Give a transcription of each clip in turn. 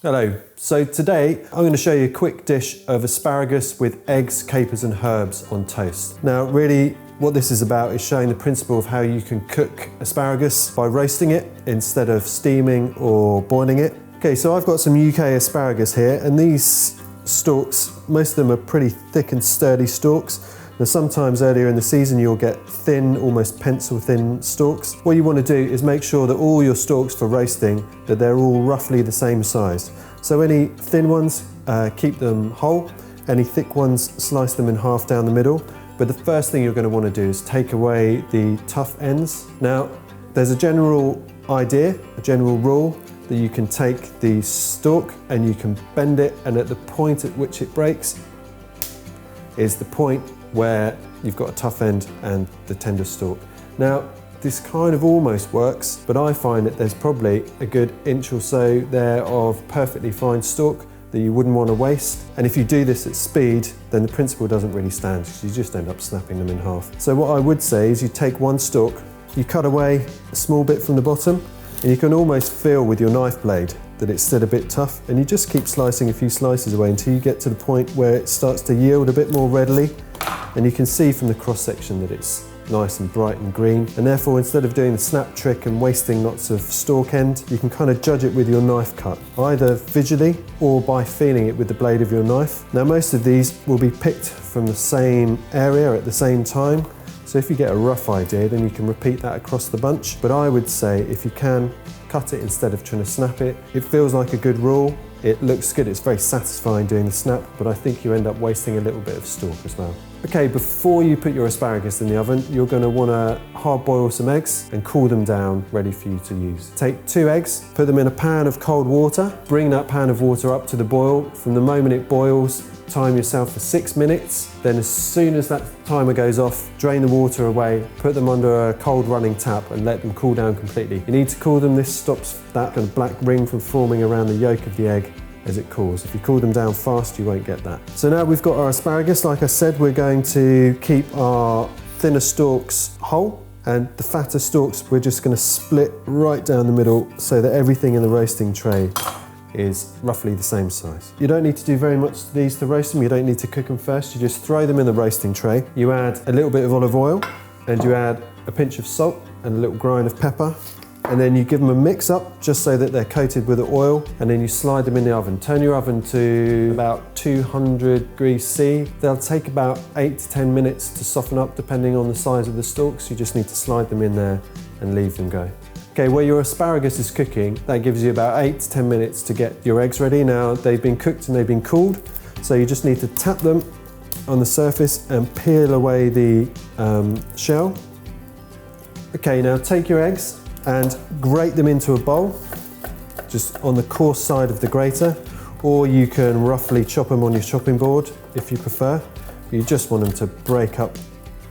Hello, so today I'm going to show you a quick dish of asparagus with eggs, capers and herbs on toast. Now really what this is about is showing the principle of how you can cook asparagus by roasting it instead of steaming or boiling it. Okay, so I've got some UK asparagus here, and these stalks, most of them are pretty thick and sturdy stalks. Now sometimes earlier in the season you'll get thin, almost pencil thin stalks. What you want to do is make sure that all your stalks for roasting, that they're all roughly the same size. So any thin ones, keep them whole. Any thick ones, slice them in half down the middle. But the first thing you're going to want to do is take away the tough ends. Now there's a general idea, a general rule, that you can take the stalk and you can bend it, and at the point at which it breaks is the point where you've got a tough end and the tender stalk. Now, this kind of almost works, but I find that there's probably a good inch or so there of perfectly fine stalk that you wouldn't want to waste. And if you do this at speed, then the principle doesn't really stand, because you just end up snapping them in half. So what I would say is you take one stalk, you cut away a small bit from the bottom, and you can almost feel with your knife blade that it's still a bit tough, and you just keep slicing a few slices away until you get to the point where it starts to yield a bit more readily. And you can see from the cross section that it's nice and bright and green, and therefore instead of doing the snap trick and wasting lots of stalk end, you can kind of judge it with your knife cut, either visually or by feeling it with the blade of your knife. Now most of these will be picked from the same area at the same time, so if you get a rough idea then you can repeat that across the bunch. But I would say if you can, cut it instead of trying to snap it. It feels like a good rule. It looks good, it's very satisfying doing the snap, but I think you end up wasting a little bit of stalk as well. Okay, before you put your asparagus in the oven, you're going to want to hard boil some eggs and cool them down ready for you to use. Take 2 eggs, put them in a pan of cold water, bring that pan of water up to the boil. From the moment it boils, time yourself for 6 minutes. Then as soon as that timer goes off, drain the water away, put them under a cold running tap and let them cool down completely. You need to cool them. This stops that kind of black ring from forming around the yolk of the egg as it cools. If you cool them down fast, you won't get that. So now we've got our asparagus. Like I said, we're going to keep our thinner stalks whole, and the fatter stalks we're just going to split right down the middle so that everything in the roasting tray is roughly the same size. You don't need to do very much to these to roast them. You don't need to cook them first. You just throw them in the roasting tray. You add a little bit of olive oil, and you add a pinch of salt and a little grind of pepper. And then you give them a mix up just so that they're coated with the oil, and then you slide them in the oven. Turn your oven to about 200 degrees C. They'll take about 8 to 10 minutes to soften up depending on the size of the stalks. You just need to slide them in there and leave them go. Okay, where your asparagus is cooking, that gives you about 8 to 10 minutes to get your eggs ready. Now they've been cooked and they've been cooled, so you just need to tap them on the surface and peel away the shell. Okay, now take your eggs and grate them into a bowl, just on the coarse side of the grater, or you can roughly chop them on your chopping board if you prefer. You just want them to break up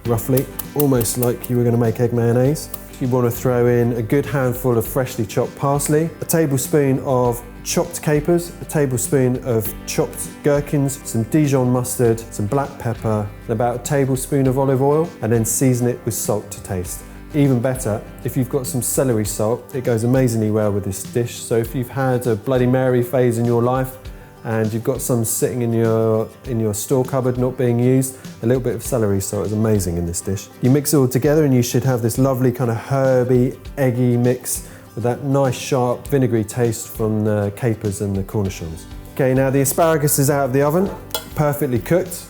roughly, almost like you were going to make egg mayonnaise. You want to throw in a good handful of freshly chopped parsley, a tablespoon of chopped capers, a tablespoon of chopped gherkins, some Dijon mustard, some black pepper, and about a tablespoon of olive oil, and then season it with salt to taste. Even better, if you've got some celery salt, it goes amazingly well with this dish. So if you've had a Bloody Mary phase in your life and you've got some sitting in your store cupboard not being used, a little bit of celery salt is amazing in this dish. You mix it all together and you should have this lovely kind of herby, eggy mix with that nice sharp vinegary taste from the capers and the cornichons. Okay, now the asparagus is out of the oven, perfectly cooked.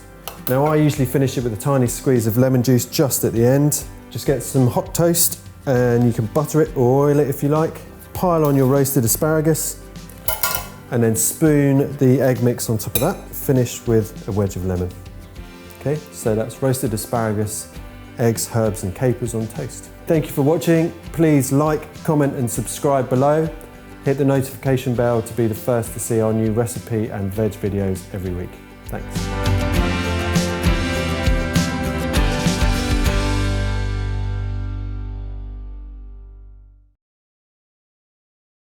Now I usually finish it with a tiny squeeze of lemon juice just at the end. Just get some hot toast, and you can butter it or oil it if you like. Pile on your roasted asparagus, and then spoon the egg mix on top of that. Finish with a wedge of lemon. Okay, so that's roasted asparagus, eggs, herbs and capers on toast. Thank you for watching. Please like, comment and subscribe below. Hit the notification bell to be the first to see our new recipe and veg videos every week. Thanks.